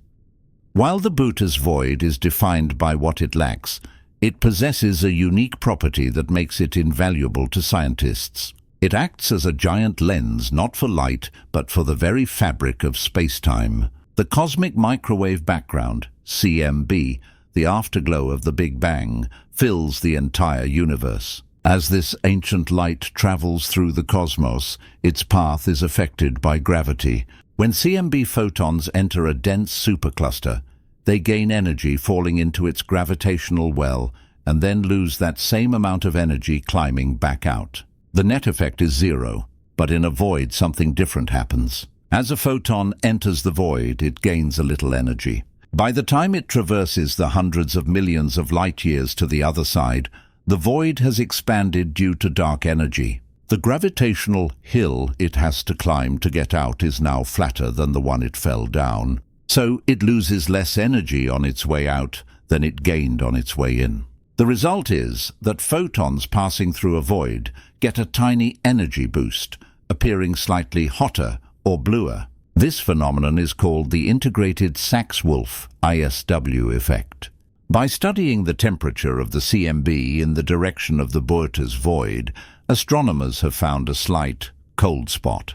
While the Boötes void is defined by what it lacks, it possesses a unique property that makes it invaluable to scientists. It acts as a giant lens not for light, but for the very fabric of space-time. The cosmic microwave background, CMB, the afterglow of the Big Bang, fills the entire universe. As this ancient light travels through the cosmos, its path is affected by gravity. When CMB photons enter a dense supercluster, they gain energy falling into its gravitational well and then lose that same amount of energy climbing back out. The net effect is zero, but in a void something different happens. As a photon enters the void, it gains a little energy. By the time it traverses the hundreds of millions of light-years to the other side, the void has expanded due to dark energy. The gravitational hill it has to climb to get out is now flatter than the one it fell down, so it loses less energy on its way out than it gained on its way in. The result is that photons passing through a void get a tiny energy boost, appearing slightly hotter or bluer. This phenomenon is called the integrated Sachs-Wolf (ISW) effect. By studying the temperature of the CMB in the direction of the Boötes void, astronomers have found a slight cold spot.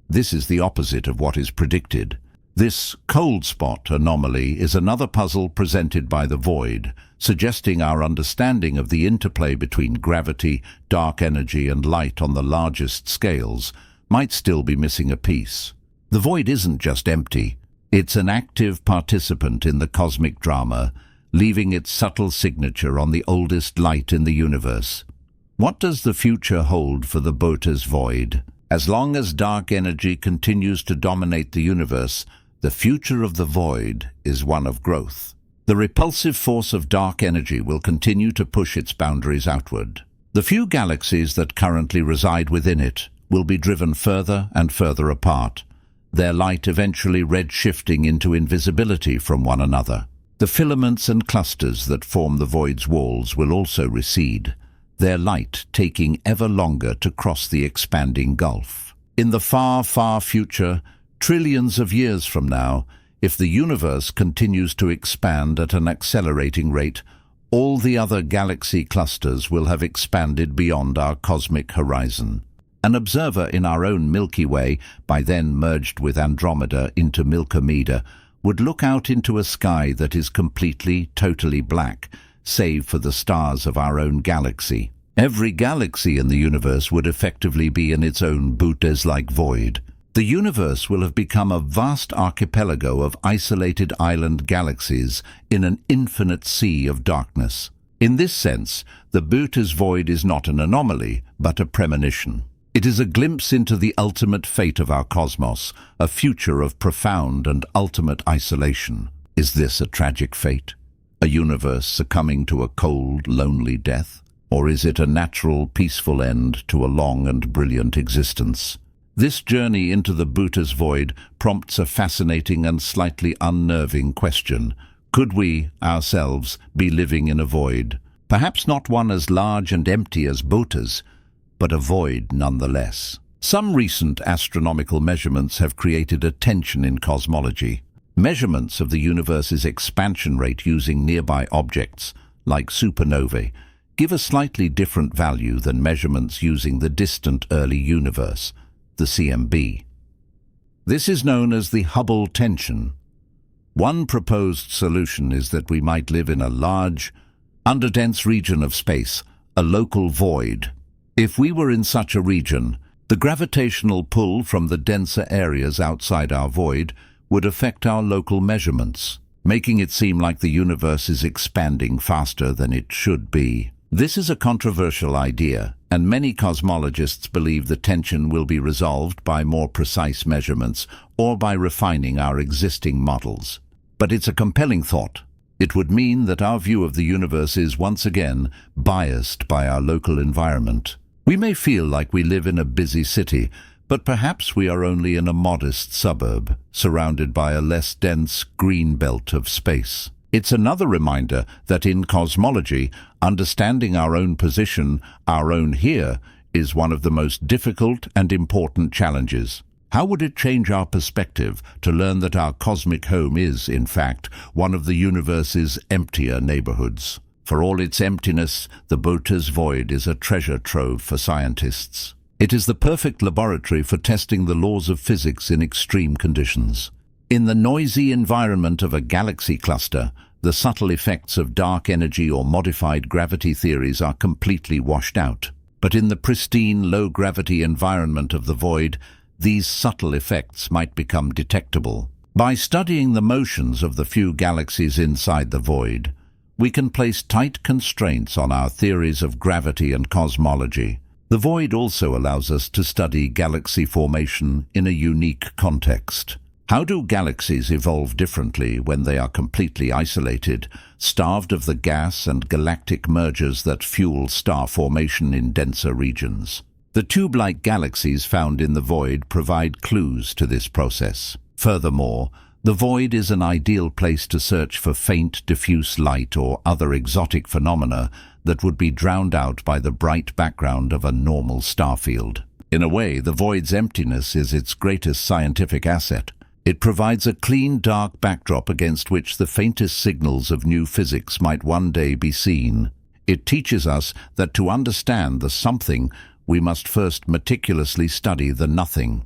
This is the opposite of what is predicted. This cold spot anomaly is another puzzle presented by the void, suggesting our understanding of the interplay between gravity, dark energy, and light on the largest scales might still be missing a piece. The void isn't just empty, it's an active participant in the cosmic drama, leaving its subtle signature on the oldest light in the universe. What does the future hold for the Boötes void? As long as dark energy continues to dominate the universe, the future of the void is one of growth. The repulsive force of dark energy will continue to push its boundaries outward. The few galaxies that currently reside within it will be driven further and further apart, their light eventually red-shifting into invisibility from one another. The filaments and clusters that form the void's walls will also recede, their light taking ever longer to cross the expanding gulf. In the far, far future, trillions of years from now, if the universe continues to expand at an accelerating rate, all the other galaxy clusters will have expanded beyond our cosmic horizon. An observer in our own Milky Way, by then merged with Andromeda into Milkomeda, would look out into a sky that is completely, totally black, save for the stars of our own galaxy. Every galaxy in the universe would effectively be in its own Boötes-like void. The universe will have become a vast archipelago of isolated island galaxies in an infinite sea of darkness. In this sense, the Boötes void is not an anomaly, but a premonition. It is a glimpse into the ultimate fate of our cosmos, a future of profound and ultimate isolation. Is this a tragic fate? A universe succumbing to a cold, lonely death? Or is it a natural, peaceful end to a long and brilliant existence? This journey into the Boötes void prompts a fascinating and slightly unnerving question. Could we, ourselves, be living in a void? Perhaps not one as large and empty as Boötes, but a void nonetheless. Some recent astronomical measurements have created a tension in cosmology. Measurements of the universe's expansion rate using nearby objects, like supernovae, give a slightly different value than measurements using the distant early universe, the CMB. This is known as the Hubble tension. One proposed solution is that we might live in a large, underdense region of space, a local void. If we were in such a region, the gravitational pull from the denser areas outside our void would affect our local measurements, making it seem like the universe is expanding faster than it should be. This is a controversial idea, and many cosmologists believe the tension will be resolved by more precise measurements or by refining our existing models. But it's a compelling thought. It would mean that our view of the universe is once again biased by our local environment. We may feel like we live in a busy city, but perhaps we are only in a modest suburb, surrounded by a less dense green belt of space. It's another reminder that in cosmology, understanding our own position, our own here, is one of the most difficult and important challenges. How would it change our perspective to learn that our cosmic home is, in fact, one of the universe's emptier neighborhoods? For all its emptiness, the Boötes void is a treasure trove for scientists. It is the perfect laboratory for testing the laws of physics in extreme conditions. In the noisy environment of a galaxy cluster, the subtle effects of dark energy or modified gravity theories are completely washed out. But in the pristine, low-gravity environment of the void, these subtle effects might become detectable. By studying the motions of the few galaxies inside the void, we can place tight constraints on our theories of gravity and cosmology. The void also allows us to study galaxy formation in a unique context. How do galaxies evolve differently when they are completely isolated, starved of the gas and galactic mergers that fuel star formation in denser regions? The tube-like galaxies found in the void provide clues to this process. Furthermore, the void is an ideal place to search for faint, diffuse light or other exotic phenomena that would be drowned out by the bright background of a normal star field. In a way, the void's emptiness is its greatest scientific asset. It provides a clean, dark backdrop against which the faintest signals of new physics might one day be seen. It teaches us that to understand the something, we must first meticulously study the nothing.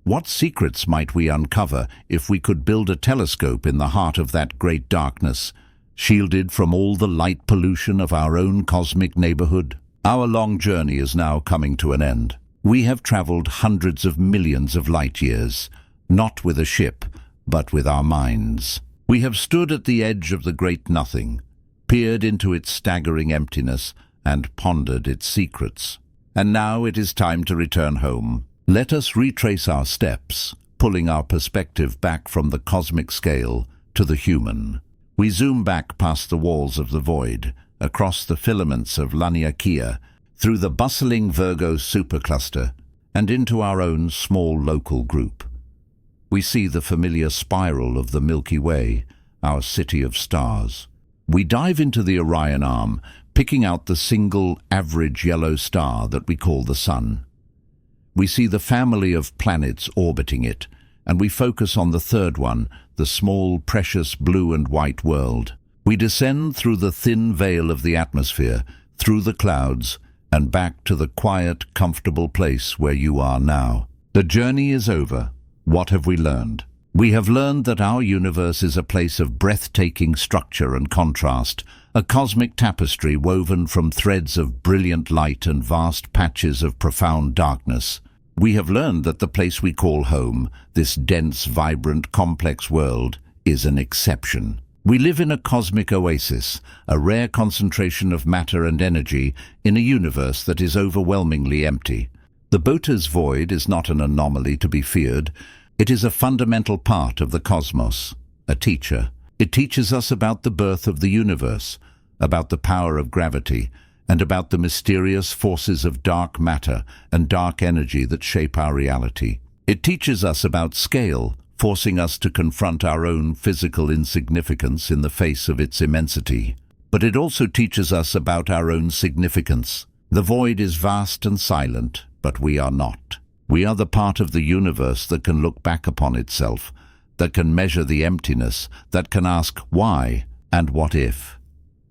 What secrets might we uncover if we could build a telescope in the heart of that great darkness, shielded from all the light pollution of our own cosmic neighborhood? Our long journey is now coming to an end. We have traveled hundreds of millions of light years, not with a ship, but with our minds. We have stood at the edge of the great nothing, peered into its staggering emptiness, and pondered its secrets. And now it is time to return home. Let us retrace our steps, pulling our perspective back from the cosmic scale to the human. We zoom back past the walls of the void, across the filaments of Laniakea, through the bustling Virgo supercluster, and into our own small local group. We see the familiar spiral of the Milky Way, our city of stars. We dive into the Orion Arm, picking out the single average yellow star that we call the Sun. We see the family of planets orbiting it, and we focus on the third one, the small, precious blue and white world. We descend through the thin veil of the atmosphere, through the clouds, and back to the quiet, comfortable place where you are now. The journey is over. What have we learned? We have learned that our universe is a place of breathtaking structure and contrast, a cosmic tapestry woven from threads of brilliant light and vast patches of profound darkness. We have learned that the place we call home, this dense, vibrant, complex world, is an exception. We live in a cosmic oasis, a rare concentration of matter and energy in a universe that is overwhelmingly empty. The Boötes void is not an anomaly to be feared. It is a fundamental part of the cosmos, a teacher. It teaches us about the birth of the universe, about the power of gravity, and about the mysterious forces of dark matter and dark energy that shape our reality. It teaches us about scale, forcing us to confront our own physical insignificance in the face of its immensity. But it also teaches us about our own significance. The void is vast and silent, but we are not. We are the part of the universe that can look back upon itself, that can measure the emptiness, that can ask why and what if.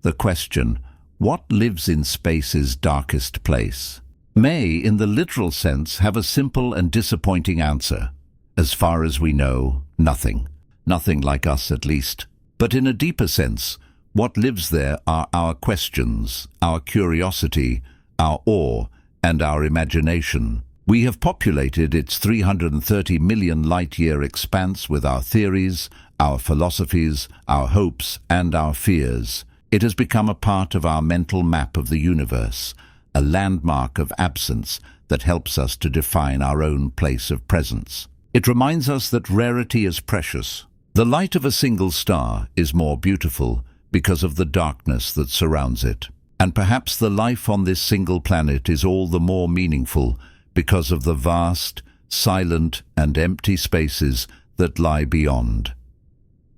The question, what lives in space's darkest place, may, in the literal sense, have a simple and disappointing answer. As far as we know, nothing. Nothing like us, at least. But in a deeper sense, What lives there are our questions, our curiosity, our awe, and our imagination. We have populated its 330 million light-year expanse with our theories, our philosophies, our hopes, and our fears. It has become a part of our mental map of the universe, a landmark of absence that helps us to define our own place of presence. It reminds us that rarity is precious. The light of a single star is more beautiful because of the darkness that surrounds it. And perhaps the life on this single planet is all the more meaningful because of the vast, silent, and empty spaces that lie beyond.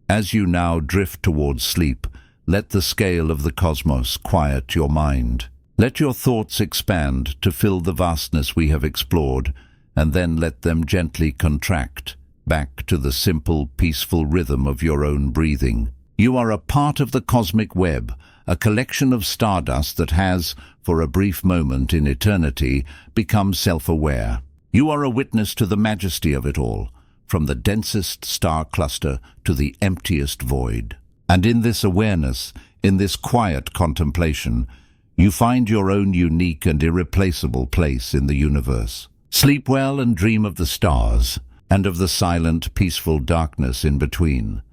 As you now drift towards sleep, let the scale of the cosmos quiet your mind. Let your thoughts expand to fill the vastness we have explored, and then let them gently contract back to the simple, peaceful rhythm of your own breathing. You are a part of the cosmic web, a collection of stardust that has, for a brief moment in eternity, become self-aware. You are a witness to the majesty of it all, from the densest star cluster to the emptiest void. And in this awareness, in this quiet contemplation, you find your own unique and irreplaceable place in the universe. Sleep well and dream of the stars, and of the silent, peaceful darkness in between.